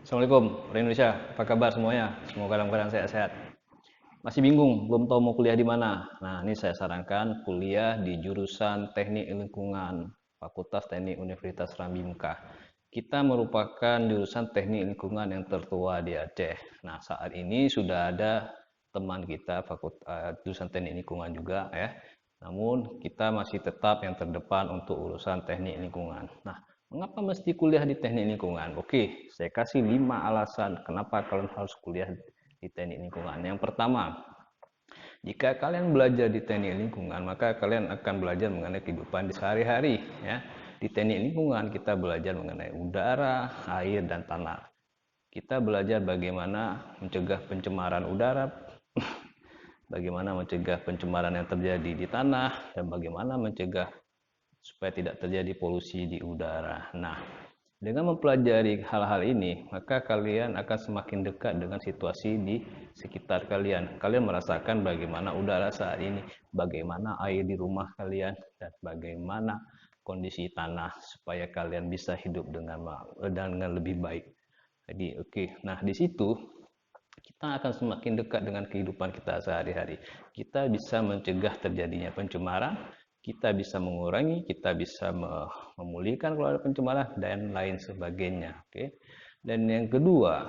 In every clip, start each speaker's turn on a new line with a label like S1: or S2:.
S1: Assalamualaikum, orang Indonesia. Apa kabar semuanya? Semoga dalam keadaan sehat-sehat. Masih bingung, belum tahu mau kuliah di mana? Nah, ini saya sarankan kuliah di jurusan Teknik Lingkungan, Fakultas Teknik Universitas Rambimkah. Kita merupakan jurusan Teknik Lingkungan yang tertua di Aceh. Nah, saat ini sudah ada teman kita jurusan Teknik Lingkungan juga ya. Namun kita masih tetap yang terdepan untuk urusan Teknik Lingkungan. Nah, mengapa mesti kuliah di teknik lingkungan? Oke, saya kasih 5 alasan kenapa kalian harus kuliah di teknik lingkungan. Yang pertama, jika kalian belajar di teknik lingkungan, maka kalian akan belajar mengenai kehidupan di sehari-hari. Ya. Di teknik lingkungan kita belajar mengenai udara, air, dan tanah. Kita belajar bagaimana mencegah pencemaran udara, bagaimana mencegah pencemaran yang terjadi di tanah, dan bagaimana mencegah supaya tidak terjadi polusi di udara. Nah, dengan mempelajari hal-hal ini, maka kalian akan semakin dekat dengan situasi di sekitar kalian. Kalian merasakan bagaimana udara saat ini, bagaimana air di rumah kalian, dan bagaimana kondisi tanah supaya kalian bisa hidup dengan lebih baik. Jadi, oke. Nah, di situ kita akan semakin dekat dengan kehidupan kita sehari-hari. Kita bisa mencegah terjadinya pencemaran, kita bisa mengurangi, kita bisa memulihkan kalau ada pencemaran dan lain sebagainya. Oke. Dan yang kedua,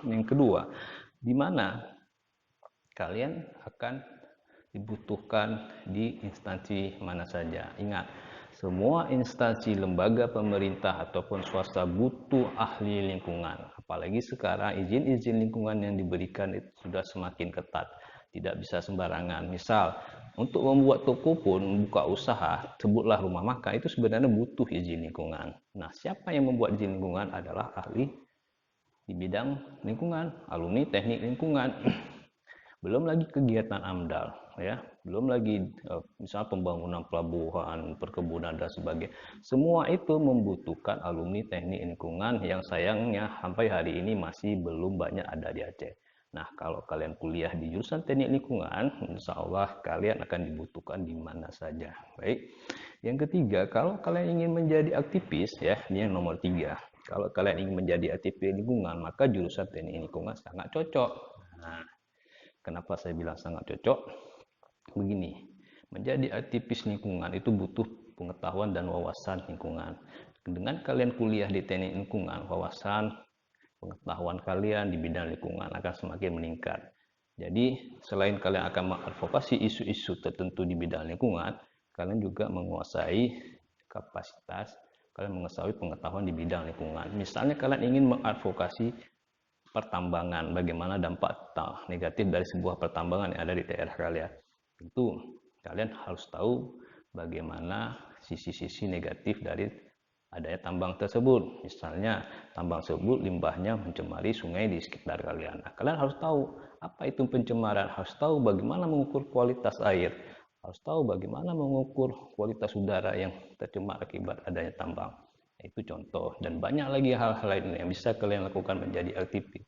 S1: yang kedua, di mana kalian akan dibutuhkan di instansi mana saja. Ingat, semua instansi lembaga pemerintah ataupun swasta butuh ahli lingkungan. Apalagi sekarang izin-izin lingkungan yang diberikan itu sudah semakin ketat. Tidak bisa sembarangan. Misal, untuk membuat toko pun, membuka usaha, sebutlah rumah makan, itu sebenarnya butuh izin lingkungan. Nah, siapa yang membuat izin lingkungan adalah ahli di bidang lingkungan, alumni teknik lingkungan. Belum lagi kegiatan AMDAL, ya, belum lagi misal pembangunan pelabuhan, perkebunan dan sebagainya. Semua itu membutuhkan alumni teknik lingkungan yang sayangnya sampai hari ini masih belum banyak ada di Aceh. Nah, kalau kalian kuliah di jurusan teknik lingkungan, insya Allah kalian akan dibutuhkan di mana saja. Baik. Yang ketiga, kalau kalian ingin menjadi aktivis, ya, ini yang nomor 3. Kalau kalian ingin menjadi aktivis lingkungan, maka jurusan teknik lingkungan sangat cocok. Nah, kenapa saya bilang sangat cocok? Begini, menjadi aktivis lingkungan itu butuh pengetahuan dan wawasan lingkungan. Dengan kalian kuliah di teknik lingkungan, wawasan pengetahuan kalian di bidang lingkungan akan semakin meningkat. Jadi, selain kalian akan mengadvokasi isu-isu tertentu di bidang lingkungan, kalian juga menguasai kapasitas, kalian mengetahui pengetahuan di bidang lingkungan. Misalnya kalian ingin mengadvokasi pertambangan, bagaimana dampak negatif dari sebuah pertambangan yang ada di daerah kalian. Tentu kalian harus tahu bagaimana sisi-sisi negatif dari adanya tambang tersebut. Misalnya tambang tersebut limbahnya mencemari sungai di sekitar kalian. Nah, kalian harus tahu apa itu pencemaran, harus tahu bagaimana mengukur kualitas air, harus tahu bagaimana mengukur kualitas udara yang tercemar akibat adanya tambang. Itu contoh, dan banyak lagi hal-hal lain yang bisa kalian lakukan menjadi aktivis.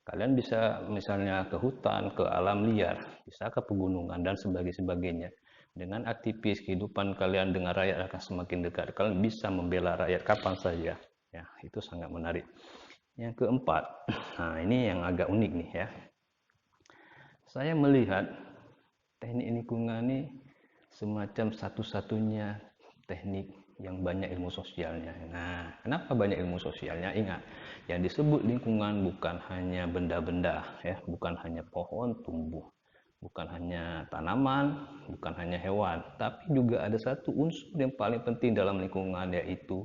S1: Kalian bisa misalnya ke hutan, ke alam liar, bisa ke pegunungan dan sebagainya. Dengan aktivis, kehidupan kalian dengan rakyat akan semakin dekat. Kalian bisa membela rakyat kapan saja. Ya, itu sangat menarik. Yang keempat, nah ini yang agak unik nih ya. Saya melihat teknik lingkungan ini semacam satu-satunya teknik yang banyak ilmu sosialnya. Nah, kenapa banyak ilmu sosialnya? Ingat, yang disebut lingkungan bukan hanya benda-benda, ya, bukan hanya pohon tumbuh, bukan hanya tanaman, bukan hanya hewan, tapi juga ada satu unsur yang paling penting dalam lingkungan, yaitu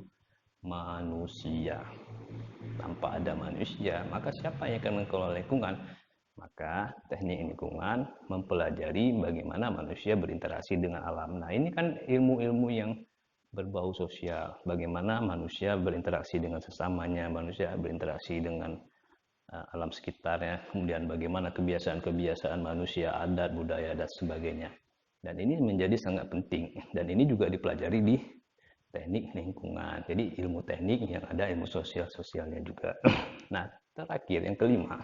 S1: manusia. Tanpa ada manusia, maka siapa yang akan mengelola lingkungan? Maka teknik lingkungan mempelajari bagaimana manusia berinteraksi dengan alam. Nah, ini kan ilmu-ilmu yang berbau sosial. Bagaimana manusia berinteraksi dengan sesamanya, manusia berinteraksi dengan alam sekitarnya, kemudian bagaimana kebiasaan-kebiasaan manusia, adat, budaya, dan sebagainya. Dan ini menjadi sangat penting. Dan ini juga dipelajari di teknik lingkungan. Jadi ilmu teknik yang ada ilmu sosial-sosialnya juga. Nah, terakhir yang kelima.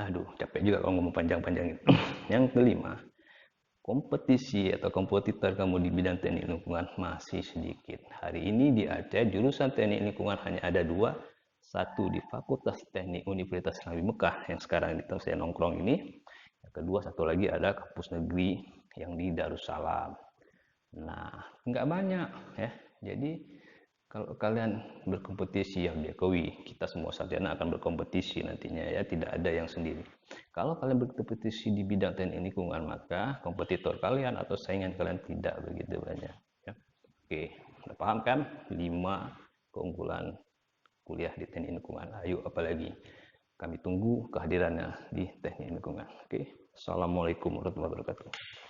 S1: Aduh, capek juga kalau ngomong panjang-panjang itu. Yang kelima, kompetisi atau kompetitor kamu di bidang teknik lingkungan masih sedikit. Hari ini di Aceh jurusan teknik lingkungan hanya ada 2, Satu di Fakultas Teknik Universitas Islam Mekah yang sekarang di tempat saya nongkrong ini. Yang kedua, satu lagi ada kampus negeri yang di Darussalam. Nah, nggak banyak ya. Jadi kalau kalian berkompetisi ya diakui, kita semua sarjana akan berkompetisi nantinya ya, tidak ada yang sendiri. Kalau kalian berkompetisi di bidang teknik lingkungan, maka kompetitor kalian atau saingan kalian tidak begitu banyak. Ya. Oke, udah paham kan? 5 keunggulan kuliah di teknik lingkungan. Ayo apalagi. Kami tunggu kehadirannya di teknik lingkungan. Oke. Assalamualaikum warahmatullahi wabarakatuh.